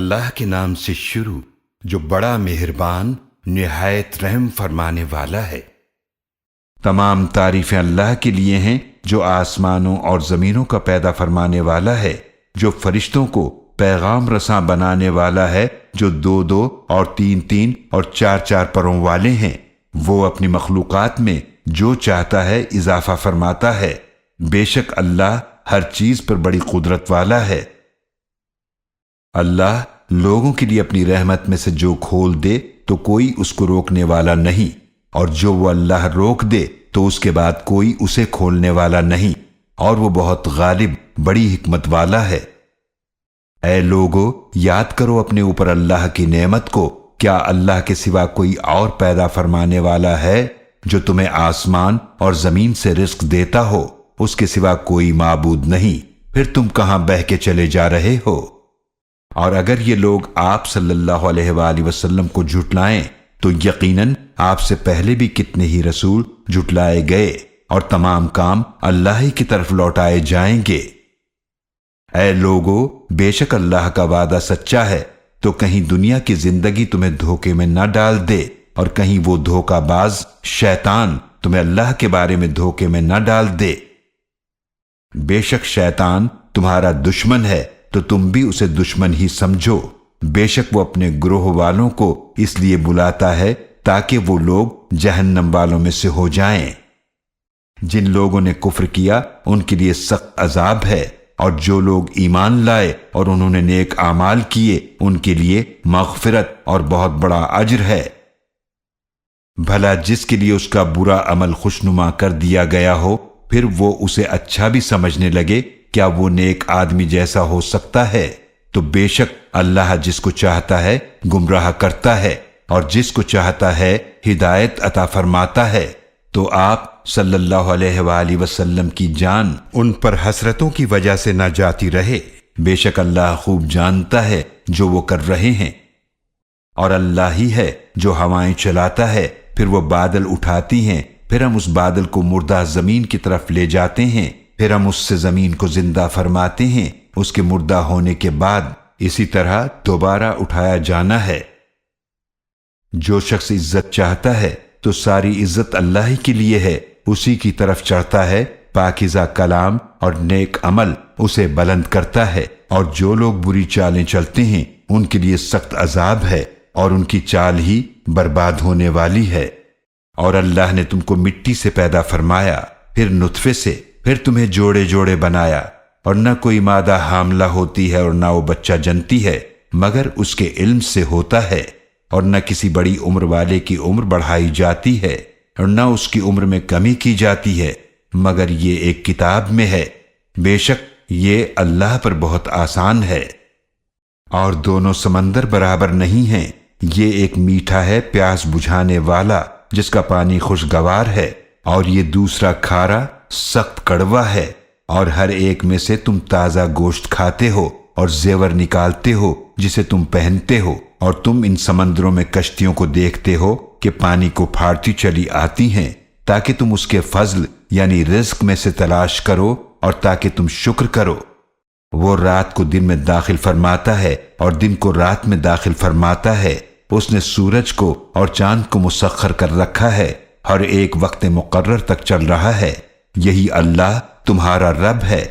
اللہ کے نام سے شروع جو بڑا مہربان نہایت رحم فرمانے والا ہے۔ تمام تعریفیں اللہ کے لیے ہیں جو آسمانوں اور زمینوں کا پیدا فرمانے والا ہے، جو فرشتوں کو پیغام رساں بنانے والا ہے، جو دو دو اور تین تین اور چار چار پروں والے ہیں۔ وہ اپنی مخلوقات میں جو چاہتا ہے اضافہ فرماتا ہے۔ بے شک اللہ ہر چیز پر بڑی قدرت والا ہے۔ اللہ لوگوں کے لیے اپنی رحمت میں سے جو کھول دے تو کوئی اس کو روکنے والا نہیں، اور جو وہ اللہ روک دے تو اس کے بعد کوئی اسے کھولنے والا نہیں، اور وہ بہت غالب بڑی حکمت والا ہے۔ اے لوگو، یاد کرو اپنے اوپر اللہ کی نعمت کو۔ کیا اللہ کے سوا کوئی اور پیدا فرمانے والا ہے جو تمہیں آسمان اور زمین سے رزق دیتا ہو؟ اس کے سوا کوئی معبود نہیں، پھر تم کہاں بہہ کے چلے جا رہے ہو؟ اور اگر یہ لوگ آپ صلی اللہ علیہ وآلہ وسلم کو جھٹلائیں تو یقیناً آپ سے پہلے بھی کتنے ہی رسول جھٹلائے گئے، اور تمام کام اللہ ہی کی طرف لوٹائے جائیں گے۔ اے لوگو، بے شک اللہ کا وعدہ سچا ہے، تو کہیں دنیا کی زندگی تمہیں دھوکے میں نہ ڈال دے، اور کہیں وہ دھوکہ باز شیطان تمہیں اللہ کے بارے میں دھوکے میں نہ ڈال دے۔ بے شک شیطان تمہارا دشمن ہے، تو تم بھی اسے دشمن ہی سمجھو۔ بے شک وہ اپنے گروہ والوں کو اس لیے بلاتا ہے تاکہ وہ لوگ جہنم والوں میں سے ہو جائیں۔ جن لوگوں نے کفر کیا ان کے لیے سخت عذاب ہے، اور جو لوگ ایمان لائے اور انہوں نے نیک اعمال کیے ان کے لیے مغفرت اور بہت بڑا اجر ہے۔ بھلا جس کے لیے اس کا برا عمل خوشنما کر دیا گیا ہو، پھر وہ اسے اچھا بھی سمجھنے لگے، کیا وہ نیک آدمی جیسا ہو سکتا ہے؟ تو بے شک اللہ جس کو چاہتا ہے گمراہ کرتا ہے، اور جس کو چاہتا ہے ہدایت عطا فرماتا ہے۔ تو آپ صلی اللہ علیہ وآلہ وسلم کی جان ان پر حسرتوں کی وجہ سے نہ جاتی رہے۔ بے شک اللہ خوب جانتا ہے جو وہ کر رہے ہیں۔ اور اللہ ہی ہے جو ہوائیں چلاتا ہے، پھر وہ بادل اٹھاتی ہیں، پھر ہم اس بادل کو مردہ زمین کی طرف لے جاتے ہیں، پھر ہم اس سے زمین کو زندہ فرماتے ہیں اس کے مردہ ہونے کے بعد، اسی طرح دوبارہ اٹھایا جانا ہے۔ جو شخص عزت چاہتا ہے تو ساری عزت اللہ ہی کے لیے ہے، اسی کی طرف چڑھتا ہے۔ پاکیزہ کلام اور نیک عمل اسے بلند کرتا ہے، اور جو لوگ بری چالیں چلتے ہیں ان کے لیے سخت عذاب ہے، اور ان کی چال ہی برباد ہونے والی ہے۔ اور اللہ نے تم کو مٹی سے پیدا فرمایا، پھر نطفے سے، پھر تمہیں جوڑے جوڑے بنایا، اور نہ کوئی مادہ حاملہ ہوتی ہے اور نہ وہ بچہ جنتی ہے مگر اس کے علم سے ہوتا ہے، اور نہ کسی بڑی عمر والے کی عمر بڑھائی جاتی ہے اور نہ اس کی عمر میں کمی کی جاتی ہے، مگر یہ ایک کتاب میں ہے۔ بے شک یہ اللہ پر بہت آسان ہے۔ اور دونوں سمندر برابر نہیں ہیں، یہ ایک میٹھا ہے پیاس بجھانے والا جس کا پانی خوشگوار ہے، اور یہ دوسرا کھارا سخت کڑوا ہے۔ اور ہر ایک میں سے تم تازہ گوشت کھاتے ہو اور زیور نکالتے ہو جسے تم پہنتے ہو، اور تم ان سمندروں میں کشتیوں کو دیکھتے ہو کہ پانی کو پھاڑتی چلی آتی ہیں، تاکہ تم اس کے فضل یعنی رزق میں سے تلاش کرو، اور تاکہ تم شکر کرو۔ وہ رات کو دن میں داخل فرماتا ہے اور دن کو رات میں داخل فرماتا ہے۔ اس نے سورج کو اور چاند کو مسخر کر رکھا ہے، ہر ایک وقت مقرر تک چل رہا ہے۔ یہی اللہ تمہارا رب ہے،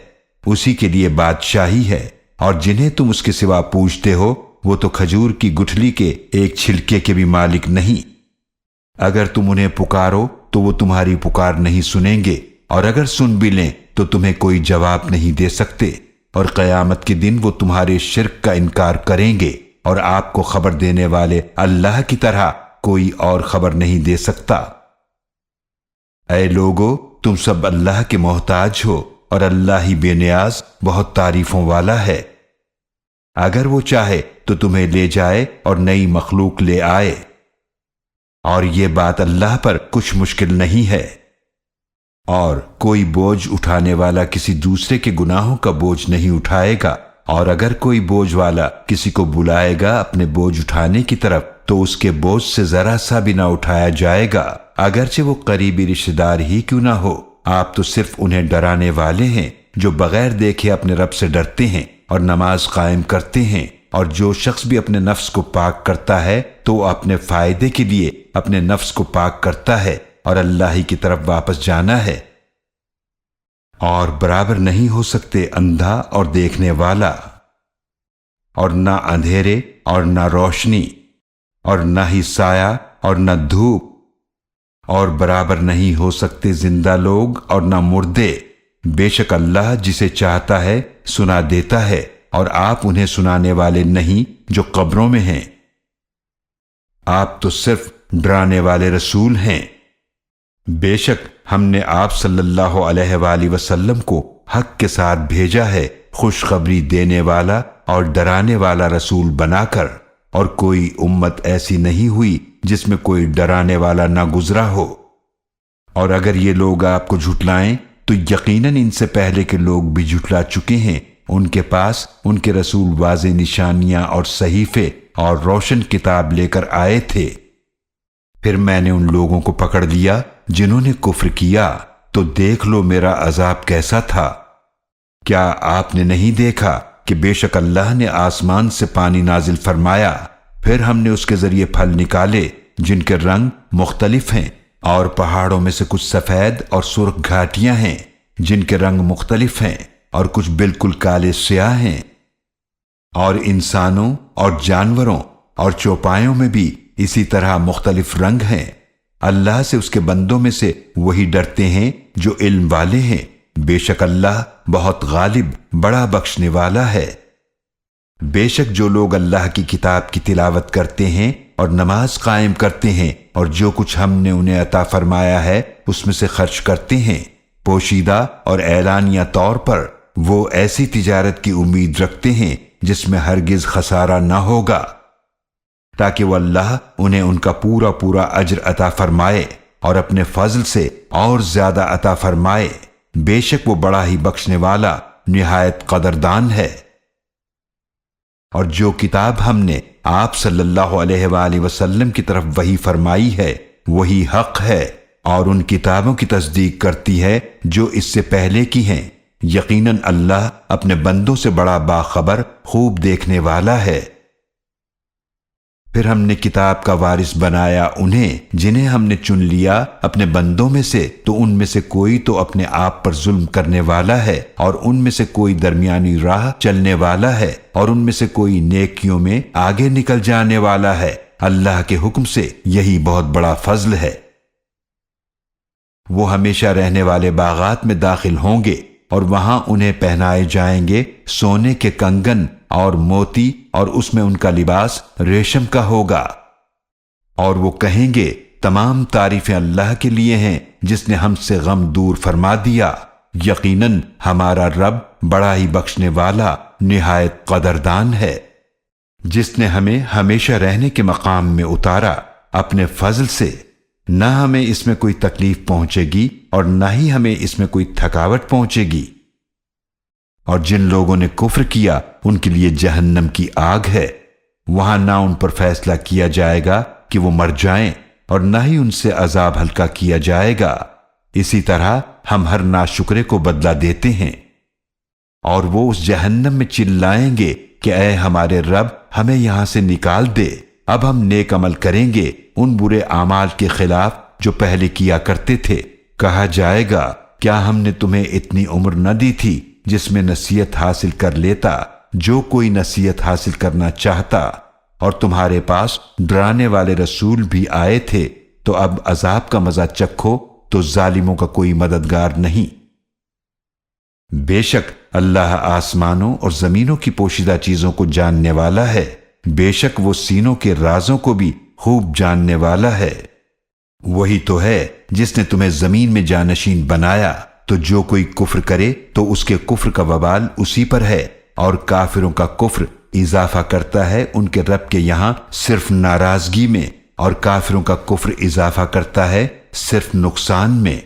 اسی کے لیے بادشاہی ہے۔ اور جنہیں تم اس کے سوا پوچھتے ہو وہ تو کھجور کی گٹھلی کے ایک چھلکے کے بھی مالک نہیں۔ اگر تم انہیں پکارو تو وہ تمہاری پکار نہیں سنیں گے، اور اگر سن بھی لیں تو تمہیں کوئی جواب نہیں دے سکتے۔ اور قیامت کے دن وہ تمہارے شرک کا انکار کریں گے، اور آپ کو خبر دینے والے اللہ کی طرح کوئی اور خبر نہیں دے سکتا۔ اے لوگو، تم سب اللہ کے محتاج ہو، اور اللہ ہی بے نیاز بہت تعریفوں والا ہے۔ اگر وہ چاہے تو تمہیں لے جائے اور نئی مخلوق لے آئے، اور یہ بات اللہ پر کچھ مشکل نہیں ہے۔ اور کوئی بوجھ اٹھانے والا کسی دوسرے کے گناہوں کا بوجھ نہیں اٹھائے گا، اور اگر کوئی بوجھ والا کسی کو بلائے گا اپنے بوجھ اٹھانے کی طرف تو اس کے بوجھ سے ذرا سا بھی نہ اٹھایا جائے گا، اگرچہ وہ قریبی رشتہ دار ہی کیوں نہ ہو۔ آپ تو صرف انہیں ڈرانے والے ہیں جو بغیر دیکھے اپنے رب سے ڈرتے ہیں اور نماز قائم کرتے ہیں اور جو شخص بھی اپنے نفس کو پاک کرتا ہے تو وہ اپنے فائدے کے لیے اپنے نفس کو پاک کرتا ہے اور اللہ ہی کی طرف واپس جانا ہے۔ اور برابر نہیں ہو سکتے اندھا اور دیکھنے والا، اور نہ اندھیرے اور نہ روشنی، اور نہ ہی سایہ اور نہ دھوپ، اور برابر نہیں ہو سکتے زندہ لوگ اور نہ مردے۔ بے شک اللہ جسے چاہتا ہے سنا دیتا ہے، اور آپ انہیں سنانے والے نہیں جو قبروں میں ہیں۔ آپ تو صرف ڈرانے والے رسول ہیں۔ بے شک ہم نے آپ صلی اللہ علیہ وآلہ وسلم کو حق کے ساتھ بھیجا ہے، خوشخبری دینے والا اور ڈرانے والا رسول بنا کر، اور کوئی امت ایسی نہیں ہوئی جس میں کوئی ڈرانے والا نہ گزرا ہو۔ اور اگر یہ لوگ آپ کو جھٹلائیں تو یقیناً ان سے پہلے کے لوگ بھی جھٹلا چکے ہیں۔ ان کے پاس ان کے رسول واضح نشانیاں اور صحیفے اور روشن کتاب لے کر آئے تھے، پھر میں نے ان لوگوں کو پکڑ لیا جنہوں نے کفر کیا، تو دیکھ لو میرا عذاب کیسا تھا۔ کیا آپ نے نہیں دیکھا کہ بے شک اللہ نے آسمان سے پانی نازل فرمایا، پھر ہم نے اس کے ذریعے پھل نکالے جن کے رنگ مختلف ہیں، اور پہاڑوں میں سے کچھ سفید اور سرخ گھاٹیاں ہیں جن کے رنگ مختلف ہیں، اور کچھ بالکل کالے سیاہ ہیں۔ اور انسانوں اور جانوروں اور چوپایوں میں بھی اسی طرح مختلف رنگ ہیں۔ اللہ سے اس کے بندوں میں سے وہی ڈرتے ہیں جو علم والے ہیں۔ بے شک اللہ بہت غالب بڑا بخشنے والا ہے۔ بے شک جو لوگ اللہ کی کتاب کی تلاوت کرتے ہیں اور نماز قائم کرتے ہیں اور جو کچھ ہم نے انہیں عطا فرمایا ہے اس میں سے خرچ کرتے ہیں، پوشیدہ اور اعلانیہ طور پر، وہ ایسی تجارت کی امید رکھتے ہیں جس میں ہرگز خسارہ نہ ہوگا، تاکہ وہ اللہ انہیں ان کا پورا پورا اجر عطا فرمائے اور اپنے فضل سے اور زیادہ عطا فرمائے۔ بے شک وہ بڑا ہی بخشنے والا نہایت قدردان ہے۔ اور جو کتاب ہم نے آپ صلی اللہ علیہ وآلہ وسلم کی طرف وحی فرمائی ہے وہی حق ہے، اور ان کتابوں کی تصدیق کرتی ہے جو اس سے پہلے کی ہیں۔ یقیناً اللہ اپنے بندوں سے بڑا باخبر خوب دیکھنے والا ہے۔ پھر ہم نے کتاب کا وارث بنایا انہیں جنہیں ہم نے چن لیا اپنے بندوں میں سے، تو ان میں سے کوئی تو اپنے آپ پر ظلم کرنے والا ہے، اور ان میں سے کوئی درمیانی راہ چلنے والا ہے، اور ان میں سے کوئی نیکیوں میں آگے نکل جانے والا ہے۔ اللہ کے حکم سے یہی بہت بڑا فضل ہے۔ وہ ہمیشہ رہنے والے باغات میں داخل ہوں گے، اور وہاں انہیں پہنائے جائیں گے سونے کے کنگن اور موتی، اور اس میں ان کا لباس ریشم کا ہوگا۔ اور وہ کہیں گے تمام تعریفیں اللہ کے لیے ہیں جس نے ہم سے غم دور فرما دیا۔ یقیناً ہمارا رب بڑا ہی بخشنے والا نہایت قدردان ہے، جس نے ہمیں ہمیشہ رہنے کے مقام میں اتارا اپنے فضل سے۔ نہ ہمیں اس میں کوئی تکلیف پہنچے گی اور نہ ہی ہمیں اس میں کوئی تھکاوٹ پہنچے گی۔ اور جن لوگوں نے کفر کیا ان کے لیے جہنم کی آگ ہے، وہاں نہ ان پر فیصلہ کیا جائے گا کہ وہ مر جائیں، اور نہ ہی ان سے عذاب ہلکا کیا جائے گا۔ اسی طرح ہم ہر ناشکرے کو بدلہ دیتے ہیں۔ اور وہ اس جہنم میں چلائیں گے کہ اے ہمارے رب ہمیں یہاں سے نکال دے، اب ہم نیک عمل کریں گے ان برے اعمال کے خلاف جو پہلے کیا کرتے تھے۔ کہا جائے گا کیا ہم نے تمہیں اتنی عمر نہ دی تھی جس میں نصیحت حاصل کر لیتا جو کوئی نصیحت حاصل کرنا چاہتا، اور تمہارے پاس ڈرانے والے رسول بھی آئے تھے، تو اب عذاب کا مزہ چکھو تو ظالموں کا کوئی مددگار نہیں۔ بے شک اللہ آسمانوں اور زمینوں کی پوشیدہ چیزوں کو جاننے والا ہے، بے شک وہ سینوں کے رازوں کو بھی خوب جاننے والا ہے۔ وہی تو ہے جس نے تمہیں زمین میں جانشین بنایا، تو جو کوئی کفر کرے تو اس کے کفر کا وبال اسی پر ہے، اور کافروں کا کفر اضافہ کرتا ہے ان کے رب کے یہاں صرف ناراضگی میں، اور کافروں کا کفر اضافہ کرتا ہے صرف نقصان میں۔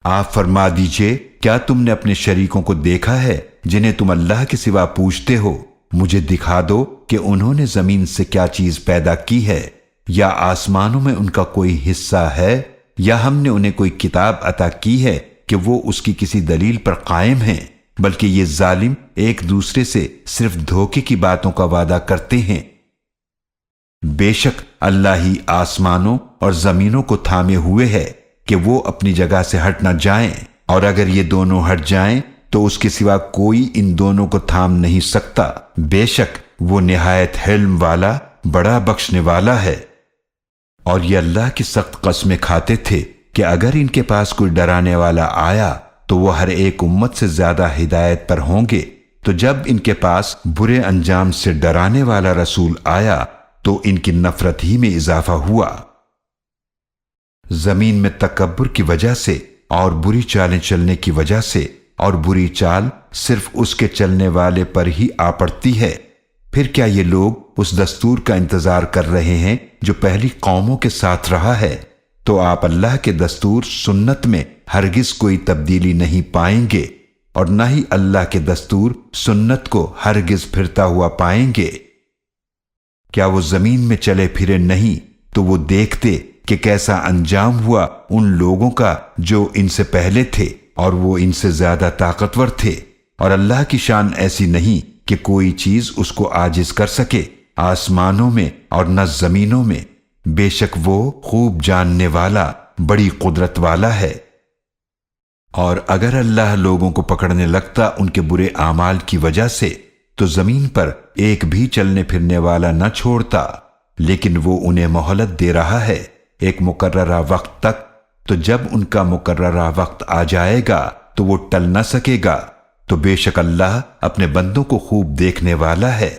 آپ فرما دیجئے کیا تم نے اپنے شریکوں کو دیکھا ہے جنہیں تم اللہ کے سوا پوچھتے ہو؟ مجھے دکھا دو کہ انہوں نے زمین سے کیا چیز پیدا کی ہے، یا آسمانوں میں ان کا کوئی حصہ ہے، یا ہم نے انہیں کوئی کتاب عطا کی ہے کہ وہ اس کی کسی دلیل پر قائم ہیں۔ بلکہ یہ ظالم ایک دوسرے سے صرف دھوکے کی باتوں کا وعدہ کرتے ہیں۔ بے شک اللہ ہی آسمانوں اور زمینوں کو تھامے ہوئے ہے کہ وہ اپنی جگہ سے ہٹ نہ جائیں، اور اگر یہ دونوں ہٹ جائیں تو اس کے سوا کوئی ان دونوں کو تھام نہیں سکتا۔ بے شک وہ نہایت حلم والا، بڑا بخشنے والا ہے۔ اور یہ اللہ کی سخت قسمیں کھاتے تھے کہ اگر ان کے پاس کوئی ڈرانے والا آیا تو وہ ہر ایک امت سے زیادہ ہدایت پر ہوں گے، تو جب ان کے پاس برے انجام سے ڈرانے والا رسول آیا تو ان کی نفرت ہی میں اضافہ ہوا۔ زمین میں تکبر کی وجہ سے اور بری چالیں چلنے کی وجہ سے، اور بری چال صرف اس کے چلنے والے پر ہی آ پڑتی ہے۔ پھر کیا یہ لوگ اس دستور کا انتظار کر رہے ہیں جو پہلی قوموں کے ساتھ رہا ہے؟ تو آپ اللہ کے دستور سنت میں ہرگز کوئی تبدیلی نہیں پائیں گے، اور نہ ہی اللہ کے دستور سنت کو ہرگز پھرتا ہوا پائیں گے۔ کیا وہ زمین میں چلے پھرے نہیں تو وہ دیکھتے کہ کیسا انجام ہوا ان لوگوں کا جو ان سے پہلے تھے، اور وہ ان سے زیادہ طاقتور تھے۔ اور اللہ کی شان ایسی نہیں کہ کوئی چیز اس کو عاجز کر سکے، آسمانوں میں اور نہ زمینوں میں۔ بے شک وہ خوب جاننے والا، بڑی قدرت والا ہے۔ اور اگر اللہ لوگوں کو پکڑنے لگتا ان کے برے اعمال کی وجہ سے تو زمین پر ایک بھی چلنے پھرنے والا نہ چھوڑتا، لیکن وہ انہیں مہلت دے رہا ہے ایک مقررہ وقت تک، تو جب ان کا مقررہ وقت آ جائے گا تو وہ ٹل نہ سکے گا۔ تو بے شک اللہ اپنے بندوں کو خوب دیکھنے والا ہے۔